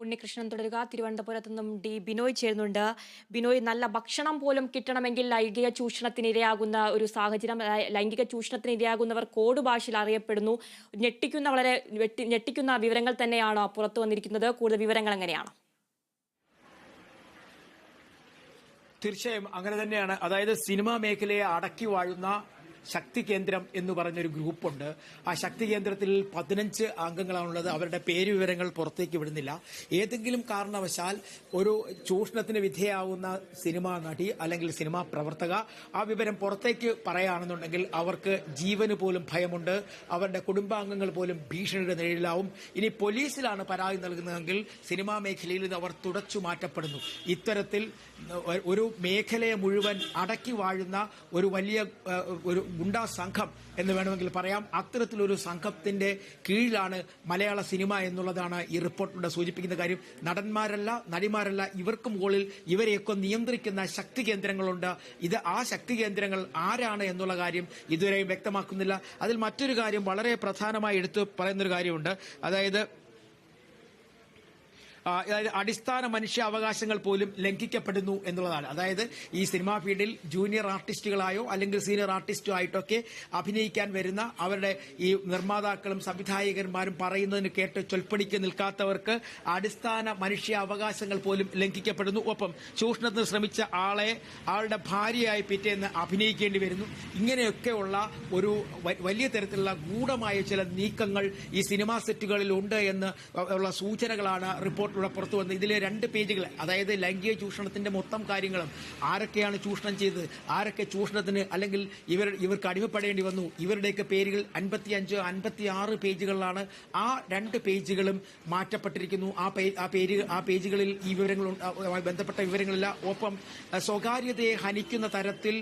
ഉണ്ണികൃഷ്ണൻ തുടരുക. തിരുവനന്തപുരത്ത് നിന്നും ബിനോയ് ചേരുന്നുണ്ട്. ബിനോയ്, നല്ല ഭക്ഷണം പോലും കിട്ടണമെങ്കിൽ ലൈംഗിക ചൂഷണത്തിന് ഇരയാകുന്ന ഒരു സാഹചര്യം, ലൈംഗിക ചൂഷണത്തിന് ഇരയാകുന്നവർ കോഡ് ഭാഷയിൽ അറിയപ്പെടുന്നു. ഞെട്ടിക്കുന്ന വിവരങ്ങൾ തന്നെയാണോ പുറത്തു വന്നിരിക്കുന്നത്? കൂടുതൽ വിവരങ്ങൾ എങ്ങനെയാണ്? തീർച്ചയായും അങ്ങനെ തന്നെയാണ്. അതായത് സിനിമാ മേഖലയെ അടക്കി വാഴുന്ന ശക്തി കേന്ദ്രം എന്ന് പറഞ്ഞൊരു ഗ്രൂപ്പുണ്ട്. ആ ശക്തി കേന്ദ്രത്തിൽ 15 അംഗങ്ങളാണുള്ളത്. അവരുടെ പേര് വിവരങ്ങൾ പുറത്തേക്ക് വിടുന്നില്ല. ഏതെങ്കിലും കാരണവശാൽ ഒരു ചൂഷണത്തിന് വിധേയാവുന്ന സിനിമാ നടി അല്ലെങ്കിൽ സിനിമാ പ്രവർത്തക ആ വിവരം പുറത്തേക്ക് പറയുകയാണെന്നുണ്ടെങ്കിൽ അവർക്ക് ജീവന് പോലും ഭയമുണ്ട്. അവരുടെ കുടുംബാംഗങ്ങൾ പോലും ഭീഷണിയുടെ നിഴലിലാവും. ഇനി പോലീസിലാണ് പരാതി നൽകുന്നതെങ്കിൽ സിനിമാ മേഖലയിൽ ഇത് അവർ തുടച്ചു മാറ്റപ്പെടുന്നു. ഇത്തരത്തിൽ ഒരു മേഖലയെ മുഴുവൻ അടക്കി വാഴുന്ന ഒരു വലിയ ഒരു ഗുണ്ടാ സംഘം എന്ന് വേണമെങ്കിൽ പറയാം. അത്തരത്തിലൊരു സംഘത്തിന്റെ കീഴിലാണ് മലയാള സിനിമ എന്നുള്ളതാണ് ഈ റിപ്പോർട്ടിലൂടെ സൂചിപ്പിക്കുന്ന കാര്യം. നടന്മാരല്ല, നടിമാരല്ല, ഇവർക്ക് മുകളിൽ ഇവരെയൊക്കെ നിയന്ത്രിക്കുന്ന ശക്തി കേന്ദ്രങ്ങളുണ്ട്. ഇത് ആ ശക്തി കേന്ദ്രങ്ങൾ ആരാണ് എന്നുള്ള കാര്യം ഇതുവരെയും വ്യക്തമാക്കുന്നില്ല. അതിൽ മറ്റൊരു കാര്യം വളരെ പ്രധാനമായി എടുത്തു പറയുന്നൊരു കാര്യമുണ്ട്. അതായത് അടിസ്ഥാന മനുഷ്യാവകാശങ്ങൾ പോലും ലംഘിക്കപ്പെടുന്നു എന്നുള്ളതാണ്. അതായത് ഈ സിനിമാ ഫീൽഡിൽ ജൂനിയർ ആർട്ടിസ്റ്റുകളായോ അല്ലെങ്കിൽ സീനിയർ ആർട്ടിസ്റ്റോ ആയിട്ടൊക്കെ അഭിനയിക്കാൻ വരുന്ന അവരുടെ ഈ നിർമ്മാതാക്കളും സംവിധായകന്മാരും പറയുന്നതിന് കേട്ട് ചൊൽപ്പടിക്ക് നിൽക്കാത്തവർക്ക് അടിസ്ഥാന മനുഷ്യാവകാശങ്ങൾ പോലും ലംഘിക്കപ്പെടുന്നു. ഒപ്പം ചൂഷണത്തിന് ശ്രമിച്ച ആളുടെ ഭാര്യയായി പിറ്റേന്ന് അഭിനയിക്കേണ്ടി വരുന്നു. ഇങ്ങനെയൊക്കെയുള്ള ഒരു വലിയ തരത്തിലുള്ള ഗൂഢമായ ചില നീക്കങ്ങൾ ഈ സിനിമാ സെറ്റുകളിൽ ഉണ്ട് എന്ന് ഉള്ള സൂചനകളാണ് റിപ്പോർട്ട് പുറത്തു വന്നത്. ഇതിലെ 2 പേജുകൾ, അതായത് ലൈംഗിക ചൂഷണത്തിന്റെ മൊത്തം കാര്യങ്ങളും, ആരൊക്കെയാണ് ചൂഷണം ചെയ്തത്, ആരൊക്കെ ചൂഷണത്തിന് അല്ലെങ്കിൽ ഇവർക്ക് അടിമപ്പെടേണ്ടി വന്നു, ഇവരുടെയൊക്കെ പേരുകൾ 55, 56 പേജുകളിലാണ്. ആ 2 പേജുകളും മാറ്റപ്പെട്ടിരിക്കുന്നു. ആ പേജുകളിൽ ഈ വിവരങ്ങളുമായി ബന്ധപ്പെട്ട വിവരങ്ങളില്ല. ഒപ്പം സ്വകാര്യതയെ ഹനിക്കുന്ന തരത്തിൽ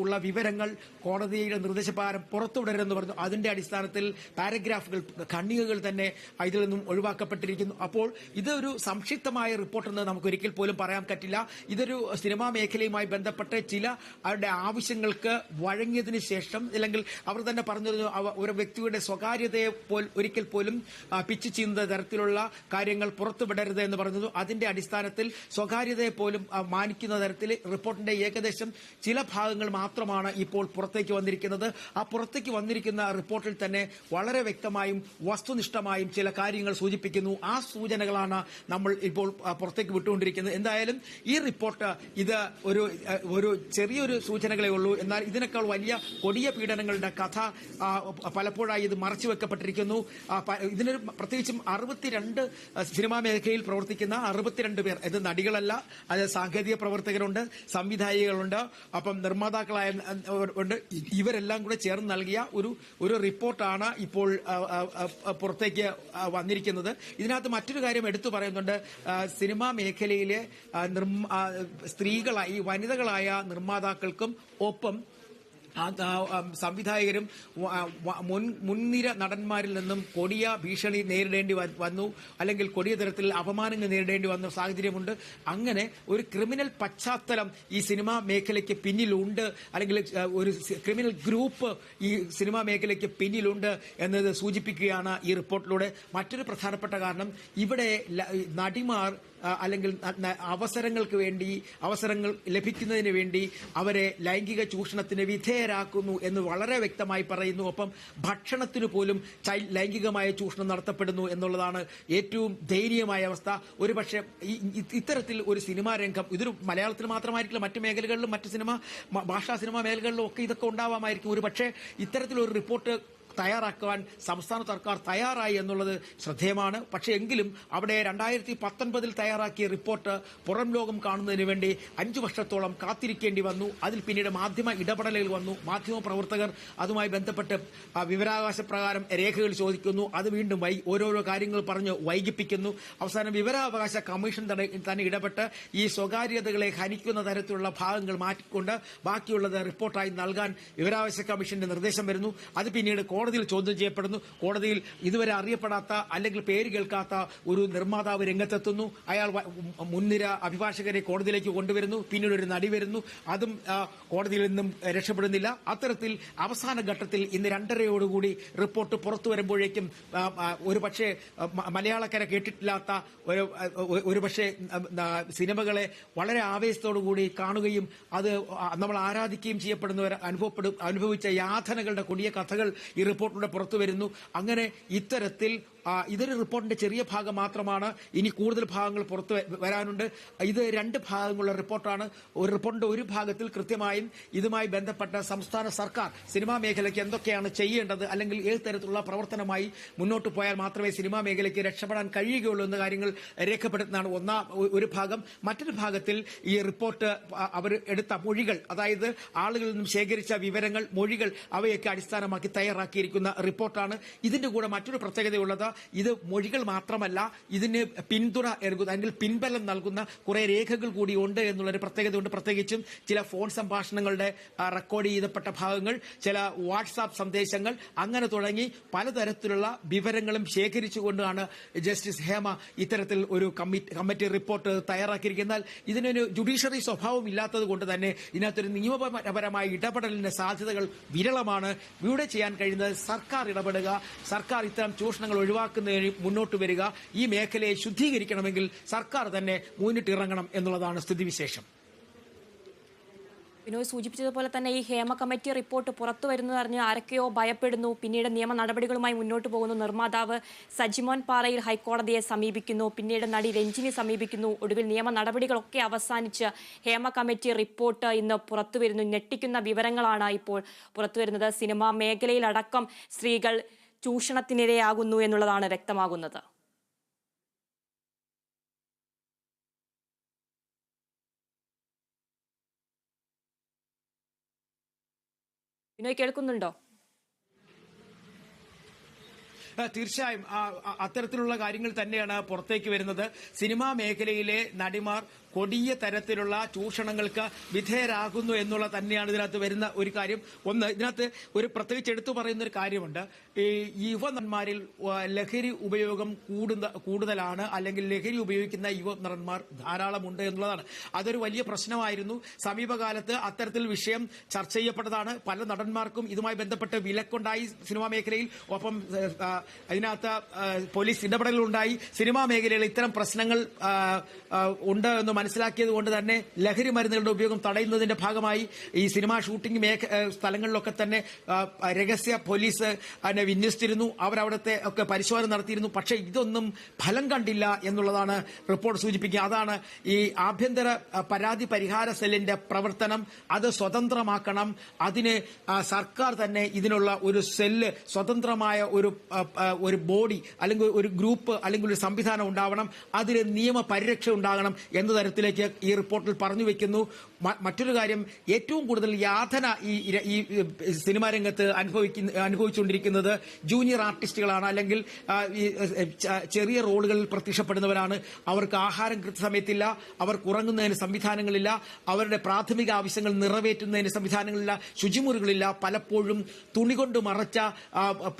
ഉള്ള വിവരങ്ങൾ കോടതിയുടെ നിർദ്ദേശപ്രകാരം പുറത്തുവിടരുതെന്ന് പറഞ്ഞു. അതിന്റെ അടിസ്ഥാനത്തിൽ പാരഗ്രാഫുകൾ, ഖണ്ഡികകൾ തന്നെ ഇതിൽ നിന്നും ഒഴിവാക്കപ്പെട്ടിരിക്കുന്നു. അപ്പോൾ ഇതൊരു സംക്ഷിപ്തമായ റിപ്പോർട്ടെന്ന് നമുക്ക് ഒരിക്കൽ പോലും പറയാൻ പറ്റില്ല. ഇതൊരു സിനിമാ മേഖലയുമായി ബന്ധപ്പെട്ട് ചില അവരുടെ ആവശ്യങ്ങൾക്ക് വഴങ്ങിയതിനു ശേഷം, അല്ലെങ്കിൽ അവർ തന്നെ പറഞ്ഞിരുന്നു ഒരു വ്യക്തിയുടെ സ്വകാര്യതയെ ഒരിക്കൽ പോലും പിച്ച് ചെയ്യുന്ന തരത്തിലുള്ള കാര്യങ്ങൾ പുറത്തുവിടരുത് എന്ന് പറഞ്ഞത്. അതിന്റെ അടിസ്ഥാനത്തിൽ സ്വകാര്യതയെ പോലും മാനിക്കുന്ന തരത്തിൽ റിപ്പോർട്ടിന്റെ ഏകദേശം ചില ഭാഗങ്ങൾ മാത്രമാണ് ഇപ്പോൾ പുറത്തേക്ക് വന്നിരിക്കുന്നത്. ആ പുറത്തേക്ക് വന്നിരിക്കുന്ന റിപ്പോർട്ടിൽ തന്നെ വളരെ വ്യക്തമായും വസ്തുനിഷ്ഠമായും ചില കാര്യങ്ങൾ സൂചിപ്പിക്കുന്നു. ആ സൂചനകളാണ് നമ്മൾ ഇപ്പോൾ പുറത്തേക്ക് വിട്ടുകൊണ്ടിരിക്കുന്നത്. എന്തായാലും ഈ റിപ്പോർട്ട് ഇത് ഒരു ചെറിയൊരു സൂചനകളേ ഉള്ളൂ. എന്നാൽ ഇതിനേക്കാൾ വലിയ കൊടിയ പീഡനങ്ങളുടെ കഥ പലപ്പോഴായി ഇത് മറച്ചുവെക്കപ്പെട്ടിരിക്കുന്നു. ഇതിനൊരു പ്രത്യേകിച്ചും 62 സിനിമാ മേഖലയിൽ പ്രവർത്തിക്കുന്ന 62 പേർ, ഇത് നടികളല്ല, അത് സാങ്കേതിക പ്രവർത്തകരുണ്ട്, സംവിധായികളുണ്ട്, അപ്പം നിർമ്മാതാക്കളായ ഉണ്ട്. ഇവരെല്ലാം കൂടെ ചേർന്ന് നൽകിയ ഒരു റിപ്പോർട്ടാണ് ഇപ്പോൾ പുറത്തേക്ക് വന്നിരിക്കുന്നത്. ഇതിനകത്ത് മറ്റൊരു കാര്യം എടുത്തു പറയുന്നുണ്ട്. സിനിമാ മേഖലയിലെ സ്ത്രീകളായി, വനിതകളായ നിർമ്മാതാക്കൾക്കും ഒപ്പം സംവിധായകരും മുൻനിര നടന്മാരിൽ നിന്നും കൊടിയ ഭീഷണി നേരിടേണ്ടി വന്നു, അല്ലെങ്കിൽ കൊടിയ തരത്തിൽ അപമാനങ്ങൾ നേരിടേണ്ടി വന്ന സാഹചര്യമുണ്ട്. അങ്ങനെ ഒരു ക്രിമിനൽ പശ്ചാത്തലം ഈ സിനിമാ മേഖലയ്ക്ക് പിന്നിലുണ്ട്, അല്ലെങ്കിൽ ഒരു ക്രിമിനൽ ഗ്രൂപ്പ് ഈ സിനിമാ മേഖലയ്ക്ക് പിന്നിലുണ്ട് എന്നത് സൂചിപ്പിക്കുകയാണ് ഈ റിപ്പോർട്ടിലൂടെ. മറ്റൊരു പ്രധാനപ്പെട്ട കാരണം, ഇവിടെ നടിമാർ അല്ലെങ്കിൽ അവസരങ്ങൾ ലഭിക്കുന്നതിന് വേണ്ടി അവരെ ലൈംഗിക ചൂഷണത്തിന് വിധേയരാക്കുന്നു എന്ന് വളരെ വ്യക്തമായി പറയുന്നു. ഒപ്പം ഭക്ഷണത്തിന് പോലും ലൈംഗികമായ ചൂഷണം നടത്തപ്പെടുന്നു എന്നുള്ളതാണ് ഏറ്റവും ദയനീയമായ അവസ്ഥ. ഒരുപക്ഷെ ഇത്തരത്തിൽ ഒരു സിനിമാ രംഗം, ഇതൊരു മലയാളത്തിൽ മാത്രമായിരിക്കില്ല, മറ്റു മേഖലകളിലും ഭാഷാ സിനിമാ മേഖലകളിലും ഒക്കെ ഇതൊക്കെ ഉണ്ടാവാമായിരിക്കും. ഒരുപക്ഷെ ഇത്തരത്തിലൊരു റിപ്പോർട്ട് തയ്യാറാക്കുവാൻ സംസ്ഥാന സർക്കാർ തയ്യാറായി എന്നുള്ളത് ശ്രദ്ധേയമാണ്. പക്ഷേ എങ്കിലും അവിടെ 2019 തയ്യാറാക്കിയ റിപ്പോർട്ട് പുറം ലോകം കാണുന്നതിന് വേണ്ടി 5 വർഷത്തോളം കാത്തിരിക്കേണ്ടി വന്നു. അതിൽ പിന്നീട് മാധ്യമ ഇടപെടലുകൾ വന്നു. മാധ്യമ പ്രവർത്തകർ അതുമായി ബന്ധപ്പെട്ട് വിവരാവകാശ പ്രകാരം രേഖകൾ ചോദിക്കുന്നു. അത് വീണ്ടും ഓരോരോ കാര്യങ്ങൾ പറഞ്ഞ് വൈകിപ്പിക്കുന്നു. അവസാനം വിവരാവകാശ കമ്മീഷൻ തന്നെ ഇടപെട്ട് ഈ സ്വകാര്യതകളെ ഹനിക്കുന്ന തരത്തിലുള്ള ഭാഗങ്ങൾ മാറ്റിക്കൊണ്ട് ബാക്കിയുള്ളത് റിപ്പോർട്ടായി നൽകാൻ വിവരാവകാശ കമ്മീഷന്റെ നിർദ്ദേശം വരുന്നു. അത് പിന്നീട് കോടതി കോടതിയിൽ ചോദ്യം ചെയ്യപ്പെടുന്നു. കോടതിയിൽ ഇതുവരെ അറിയപ്പെടാത്ത അല്ലെങ്കിൽ പേര് കേൾക്കാത്ത ഒരു നിർമ്മാതാവ് രംഗത്തെത്തുന്നു. അയാൾ മുൻനിര അഭിഭാഷകരെ കോടതിയിലേക്ക് കൊണ്ടുവരുന്നു. പിന്നീട് ഒരു നടി വരുന്നു. അതും കോടതിയിൽ നിന്നും രക്ഷപ്പെടുന്നില്ല. അത്തരത്തിൽ അവസാന ഘട്ടത്തിൽ ഇന്ന് 2:30 റിപ്പോർട്ട് പുറത്തു വരുമ്പോഴേക്കും ഒരുപക്ഷെ മലയാളക്കര കേട്ടിട്ടില്ലാത്ത ഒരുപക്ഷെ സിനിമകളെ വളരെ ആവേശത്തോടുകൂടി കാണുകയും അത് നമ്മൾ ആരാധിക്കുകയും ചെയ്യപ്പെടുന്നവർ അനുഭവിച്ച യാതനകളുടെ കൊടിയ കഥകൾ ഈ റിപ്പോർട്ടിലൂടെ പുറത്തു വരുന്നു. അങ്ങനെ ഇത്തരത്തിൽ ഇതൊരു റിപ്പോർട്ടിന്റെ ചെറിയ ഭാഗം മാത്രമാണ്. ഇനി കൂടുതൽ ഭാഗങ്ങൾ പുറത്തു വരാനുണ്ട്. ഇത് 2 ഭാഗങ്ങളുള്ള റിപ്പോർട്ടാണ്. ഒരു റിപ്പോർട്ടിന്റെ ഒരു ഭാഗത്തിൽ കൃത്യമായും ഇതുമായി ബന്ധപ്പെട്ട സംസ്ഥാന സർക്കാർ സിനിമാ മേഖലയ്ക്ക് എന്തൊക്കെയാണ് ചെയ്യേണ്ടത്, അല്ലെങ്കിൽ ഏത് തരത്തിലുള്ള പ്രവർത്തനമായി മുന്നോട്ട് പോയാൽ മാത്രമേ സിനിമാ മേഖലയ്ക്ക് രക്ഷപ്പെടാൻ കഴിയുകയുള്ളൂ എന്ന കാര്യങ്ങൾ രേഖപ്പെടുത്തുന്നതാണ് ഒരു ഭാഗം. മറ്റൊരു ഭാഗത്തിൽ ഈ റിപ്പോർട്ട് അവർ എടുത്ത മൊഴികൾ, അതായത് ആളുകളിൽ നിന്നും ശേഖരിച്ച വിവരങ്ങൾ, മൊഴികൾ, അവയൊക്കെ അടിസ്ഥാനമാക്കി തയ്യാറാക്കിയിരിക്കുന്ന റിപ്പോർട്ടാണ്. ഇതിന്റെ കൂടെ മറ്റൊരു പ്രത്യേകതയുള്ളത്, ഇത് മൊഴികൾ മാത്രമല്ല, ഇതിന് പിന്തുണ നൽകുന്ന അല്ലെങ്കിൽ പിൻബലം നൽകുന്ന കുറെ രേഖകൾ കൂടി ഉണ്ട് എന്നുള്ളൊരു പ്രത്യേകതയുണ്ട്. പ്രത്യേകിച്ചും ചില ഫോൺ സംഭാഷണങ്ങളുടെ റെക്കോർഡ് ചെയ്യപ്പെട്ട ഭാഗങ്ങൾ, ചില വാട്സാപ്പ് സന്ദേശങ്ങൾ, അങ്ങനെ തുടങ്ങി പലതരത്തിലുള്ള വിവരങ്ങളും ശേഖരിച്ചുകൊണ്ടാണ് ജസ്റ്റിസ് ഹേമ ഇത്തരത്തിൽ ഒരു കമ്മിറ്റി റിപ്പോർട്ട് തയ്യാറാക്കിയിരിക്കുന്നത്. ഇതിനൊരു ജുഡീഷ്യറി സ്വഭാവം ഇല്ലാത്തത് കൊണ്ട് തന്നെ ഇതിനകത്തൊരു നിയമപരമായ ഇടപെടലിന്റെ സാധ്യതകൾ വിരളമാണ്. ഇവിടെ ചെയ്യാൻ കഴിയുന്നത് സർക്കാർ ഇടപെടുക, സർക്കാർ ഇത്തരം ചൂഷണങ്ങൾ ഒഴിവാക്കുന്നതിന് മുന്നോട്ട് വരിക, ഈ മേഖലയെ ശുദ്ധീകരിക്കണമെങ്കിൽ സർക്കാർ തന്നെ മുന്നിട്ടിറങ്ങണം എന്നുള്ളതാണ് സ്ഥിതിവിശേഷം. ബിനോയ് സൂചിപ്പിച്ചതുപോലെ തന്നെ ഈ ഹേമ കമ്മിറ്റി റിപ്പോർട്ട് പുറത്തു വരുന്നതറിഞ്ഞ് ആരൊക്കെയോ ഭയപ്പെടുന്നു. പിന്നീട് നിയമ നടപടികളുമായി മുന്നോട്ട് പോകുന്നു. നിർമ്മാതാവ് സജിമോൻ പാറയിൽ ഹൈക്കോടതിയെ സമീപിക്കുന്നു. പിന്നീട് നടി രഞ്ജിനി സമീപിക്കുന്നു. ഒടുവിൽ നിയമ നടപടികളൊക്കെ അവസാനിച്ച് ഹേമ കമ്മിറ്റി റിപ്പോർട്ട് ഇന്ന് പുറത്തു വരുന്നു. ഞെട്ടിക്കുന്ന വിവരങ്ങളാണ് ഇപ്പോൾ പുറത്തു വരുന്നത്. സിനിമാ മേഖലയിലടക്കം സ്ത്രീകൾ ചൂഷണത്തിനിരയാകുന്നു എന്നുള്ളതാണ് വ്യക്തമാകുന്നത്. ബിനോയ് കേൾക്കുന്നുണ്ടോ? തീർച്ചയായും അത്തരത്തിലുള്ള കാര്യങ്ങൾ തന്നെയാണ് പുറത്തേക്ക് വരുന്നത്. സിനിമാ മേഖലയിലെ നടിമാർ കൊടിയ തരത്തിലുള്ള ചൂഷണങ്ങൾക്ക് വിധേയരാകുന്നു എന്നുള്ള തന്നെയാണ് ഇതിനകത്ത് വരുന്ന ഒരു കാര്യം. ഒന്ന്, ഇതിനകത്ത് ഒരു പ്രത്യേകിച്ച് എടുത്തു പറയുന്ന ഒരു കാര്യമുണ്ട്. ഈ യുവനന്മാരിൽ ലഹരി ഉപയോഗം കൂടുതലാണ്, അല്ലെങ്കിൽ ലഹരി ഉപയോഗിക്കുന്ന യുവനന്മാർ ധാരാളമുണ്ട് എന്നുള്ളതാണ്. അതൊരു വലിയ പ്രശ്നമായിരുന്നു. സമീപകാലത്ത് അത്തരത്തിൽ വിഷയം ചർച്ച ചെയ്യപ്പെട്ടതാണ്. പല നടന്മാർക്കും ഇതുമായി ബന്ധപ്പെട്ട് വിലക്കുണ്ടായി സിനിമാ മേഖലയിൽ. ഒപ്പം അതിനകത്ത് പോലീസ് ഇടപെടലുണ്ടായി. സിനിമാ മേഖലയിൽ ഇത്തരം പ്രശ്നങ്ങൾ ഉണ്ട് എന്ന് മനസ്സിലാക്കിയത് കൊണ്ട് തന്നെ ലഹരി മരുന്നുകളുടെ ഉപയോഗം തടയുന്നതിന്റെ ഭാഗമായി ഈ സിനിമാ ഷൂട്ടിംഗ് സ്ഥലങ്ങളിലൊക്കെ തന്നെ രഹസ്യ പോലീസ് അതിനെ വിന്യസിച്ചിരുന്നു. അവരവിടുത്തെ ഒക്കെ പരിശോധന നടത്തിയിരുന്നു. പക്ഷേ ഇതൊന്നും ഫലം കണ്ടില്ല എന്നുള്ളതാണ് റിപ്പോർട്ട് സൂചിപ്പിക്കുക. അതാണ് ഈ ആഭ്യന്തര പരാതി പരിഹാര സെല്ലിന്റെ പ്രവർത്തനം. അത് സ്വതന്ത്രമാക്കണം. അതിന് സർക്കാർ തന്നെ ഇതിനുള്ള ഒരു സെല്ല്, സ്വതന്ത്രമായ ഒരു ബോഡി അല്ലെങ്കിൽ ഒരു ഗ്രൂപ്പ് അല്ലെങ്കിൽ ഒരു സംവിധാനം ഉണ്ടാവണം. അതിന് നിയമപരിരക്ഷ ഉണ്ടാകണം എന്ന തരത്തിലേക്ക് ഈ റിപ്പോർട്ടിൽ പറഞ്ഞു വെക്കുന്നു. മറ്റൊരു കാര്യം, ഏറ്റവും കൂടുതൽ യാതന ഈ സിനിമാ രംഗത്ത് അനുഭവിച്ചുകൊണ്ടിരിക്കുന്നത് ജൂനിയർ ആർട്ടിസ്റ്റുകളാണ്, അല്ലെങ്കിൽ ചെറിയ റോളുകളിൽ പ്രത്യക്ഷപ്പെടുന്നവരാണ്. അവർക്ക് ആഹാരം കൃത്യസമയത്തില്ല, അവർക്ക് ഉറങ്ങുന്നതിന് സംവിധാനങ്ങളില്ല, അവരുടെ പ്രാഥമിക ആവശ്യങ്ങൾ നിറവേറ്റുന്നതിന് സംവിധാനങ്ങളില്ല, ശുചിമുറികളില്ല. പലപ്പോഴും തുണി കൊണ്ട് മറച്ച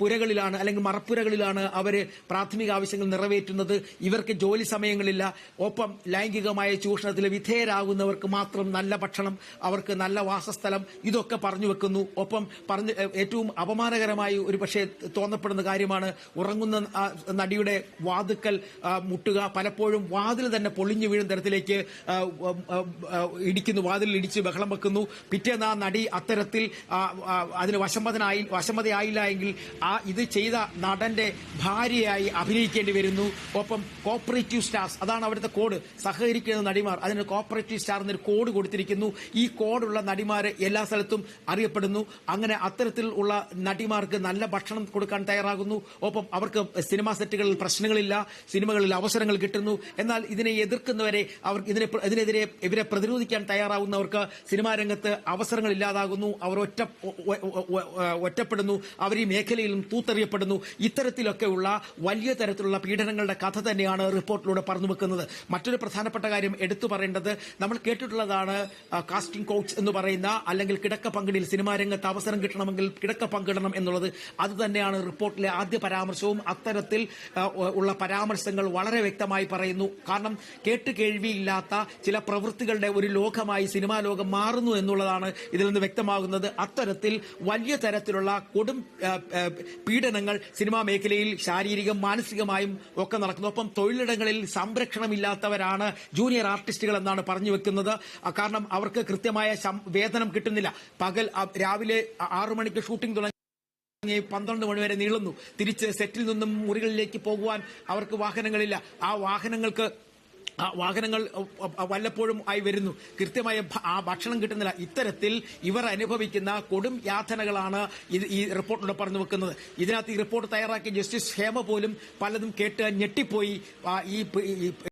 പുരകളിലാണ് അല്ലെങ്കിൽ മറപ്പുരകളിലാണ് അവർ പ്രാഥമിക ആവശ്യങ്ങൾ നിറവേറ്റുന്നത്. ഇവർക്ക് ജോലി സമയങ്ങളില്ല. ഒപ്പം ലൈംഗികമായ ചൂഷണത്തിൽ വിധേയരാകുന്നവർക്ക് മാത്രം നല്ല ഭക്ഷണം, അവർക്ക് നല്ല വാസസ്ഥലം, ഇതൊക്കെ പറഞ്ഞു വെക്കുന്നു. ഒപ്പം ഏറ്റവും അപമാനകരമായി ഒരു പക്ഷേ തോന്നപ്പെടുന്ന കാര്യമാണ് ഉറങ്ങുന്ന നടിയുടെ വാതുക്കൽ മുട്ടുക. പലപ്പോഴും വാതിൽ തന്നെ പൊളിഞ്ഞു വീഴുന്ന തരത്തിലേക്ക് ഇടിക്കുന്നു, വാതിലിൽ ഇടിച്ച് ബഹളം വെക്കുന്നു. പിറ്റേന്ന് ആ നടി അത്തരത്തിൽ അതിന് വശമതയായില്ല എങ്കിൽ ഇത് ചെയ്ത നടന്റെ ഭാര്യയായി അഭിനയിക്കേണ്ടി വരുന്നു. ഒപ്പം കോപ്പറേറ്റീവ് സ്റ്റാർസ്, അതാണ് അവിടുത്തെ കോഡ്, സഹകരിക്കുന്ന നടിമാർ, അതിന് കോപ്പറേറ്റീവ് സ്റ്റാർ എന്നൊരു കോഡ് കൊടുത്തിരിക്കുന്നു. ഈ കോഡുള്ള നടിമാർ എല്ലാ സ്ഥലത്തും അറിയപ്പെടുന്നു. അങ്ങനെ അത്തരത്തിൽ ഉള്ള നടിമാർക്ക് നല്ല ഭക്ഷണം കൊടുക്കാൻ തയ്യാറാകുന്നു. ഒപ്പം അവർക്ക് സിനിമാ സെറ്റുകളിൽ പ്രശ്നങ്ങളില്ല, സിനിമകളിൽ അവസരങ്ങൾ കിട്ടുന്നു. എന്നാൽ ഇതിനെ എതിർക്കുന്നവരെ, ഇതിനെതിരെ ഇവരെ പ്രതിരോധിക്കാൻ തയ്യാറാവുന്നവർക്ക് സിനിമാ രംഗത്ത് അവസരങ്ങൾ ഇല്ലാതാകുന്നു. അവർ ഒറ്റപ്പെടുന്നു, അവർ ഈ മേഖലയിലും തൂത്തെറിയപ്പെടുന്നു. ഇത്തരത്തിലൊക്കെയുള്ള വലിയ തരത്തിലുള്ള പീഡനങ്ങളുടെ കഥ തന്നെയാണ് റിപ്പോർട്ടിലൂടെ പറഞ്ഞു വെക്കുന്നത്. മറ്റൊരു പ്രധാനപ്പെട്ട കാര്യം എടുത്തു പറയേണ്ടത്, നമ്മൾ കേട്ടിട്ടുള്ളതാണ് കാസ്റ്റിംഗ് കൗച്ച് എന്ന് പറയുന്ന, അല്ലെങ്കിൽ കിടക്ക പങ്കിടൽ, സിനിമാ രംഗത്ത് അവസരം കിട്ടണമെങ്കിൽ കിടക്ക പങ്കിടണം എന്നുള്ളത്. അത് തന്നെയാണ് റിപ്പോർട്ടിലെ ആദ്യ പരാമർശവും. അത്തരത്തിൽ ഉള്ള പരാമർശങ്ങൾ വളരെ വ്യക്തമായി പറയുന്നു. കാരണം കേട്ടുകേഴ്വിയില്ലാത്ത ചില പ്രവൃത്തികളുടെ ഒരു ലോകമായി സിനിമാ ലോകം മാറുന്നു എന്നുള്ളതാണ് ഇതിൽ നിന്ന് വ്യക്തമാകുന്നത്. അത്തരത്തിൽ വലിയ തരത്തിലുള്ള കൊടും പീഡനങ്ങൾ സിനിമാ മേഖലയിൽ ശാരീരികം മാനസികമായും ഒക്കെ നടക്കുന്നു. ഒപ്പം തൊഴിലിടങ്ങളിൽ സംരക്ഷണമില്ലാത്തവരാണ് ജൂനിയർ ആർട്ടിസ്റ്റുകൾ എന്നാണ് പറഞ്ഞു വെക്കുന്നത്. കാരണം അവർക്ക് കൃത്യമായ വേതനം കിട്ടുന്നില്ല. പകൽ രാവിലെ 6 മണിക്ക് ഷൂട്ടിംഗ് തുടങ്ങി 12 മണി വരെ നീളുന്നു. തിരിച്ച് സെറ്റിൽ നിന്നും മുറികളിലേക്ക് പോകുവാൻ അവർക്ക് വാഹനങ്ങളില്ല. വാഹനങ്ങൾ വല്ലപ്പോഴും ആയി വരുന്നു. കൃത്യമായ ഭക്ഷണം കിട്ടുന്നില്ല. ഇത്തരത്തിൽ ഇവർ അനുഭവിക്കുന്ന കൊടും യാതനകളാണ് ഈ റിപ്പോർട്ടിലൂടെ പറഞ്ഞു വെക്കുന്നത്. ഇതിനകത്ത് ഈ റിപ്പോർട്ട് തയ്യാറാക്കിയ ജസ്റ്റിസ് ഹേമ പോലും പലതും കേട്ട് ഞെട്ടിപ്പോയി. ഈ